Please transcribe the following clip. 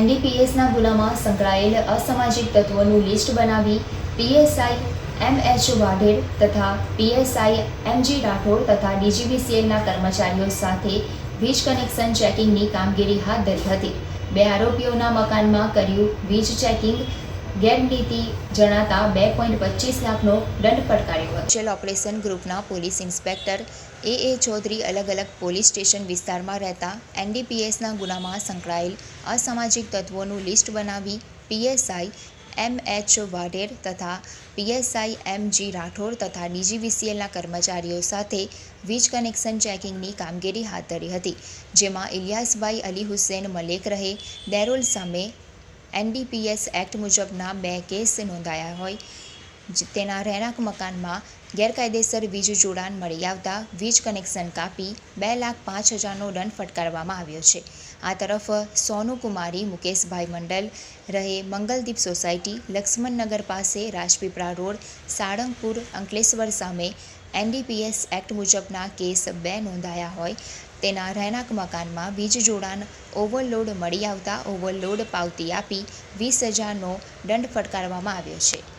એનડીપીએસના ગુનામાં સંકળાયેલ અસામાજિક તત્વોનું લિસ્ટ બનાવી પીએસઆઈ એમ.એચ. વાઢેર તથા પીએસઆઈ એમ.જી. રાઠોડ તથા ડીજીવીસીએલના કર્મચારીઓ સાથે વીજ કનેક્શન ચેકિંગની કામગીરી હાથ ધરી હતી. 2 આરોપીઓના મકાનમાં કર્યું વીજ ચેકિંગ. ગેરનીતિ જણાતા 2.25 લાખનો દંડ ફટકાર્યો હતો. સ્પેશિયલ ઓપરેશન ગ્રુપના પોલીસ ઇન્સ્પેક્ટર એ ચૌધરી અલગ અલગ પોલીસ સ્ટેશન વિસ્તારમાં રહેતા એનડીપીએસના ગુનામાં સંકળાયેલ અસામાજિક તત્વોનું લિસ્ટ બનાવી પીએસઆઈ એમ.એચ. વાઢેર તથા પીએસઆઈ એમ.જી. રાઠોડ તથા ડીજીવીસીએલના કર્મચારીઓ સાથે વીજ કનેક્શન ચેકિંગની કામગીરી હાથ ધરી હતી. જેમાં ઇલિયાસભાઈ અલી હુસેન મલેક રહે દેરોલ સામે એનડીપીએસ એક્ટ મુજબના 2 કેસ નોંધાયા હોય. તેના રહેણાંક મકાનમાં ગેરકાયદેસર વીજ જોડાણ મળી આવતા વીજ કનેક્શન કાપી 2,05,000નો દંડ ફટકારવામાં આવ્યો છે. આ તરફ સોનુકુમારી મુકેશભાઈ મંડલ રહે મંગલદીપ સોસાયટી, લક્ષ્મણનગર પાસે રાજપીપળા રોડ, સાળંગપુર, અંકલેશ્વર સામે એનડીપીએસ એક્ટ મુજબના કેસ 2 નોંધાયા હોય. તેના રહેણાંક મકાનમાં વીજ જોડાણ ઓવરલોડ મળી આવતા ઓવરલોડ પાવતી આપી 20,000નો દંડ ફટકારવામાં આવ્યો છે.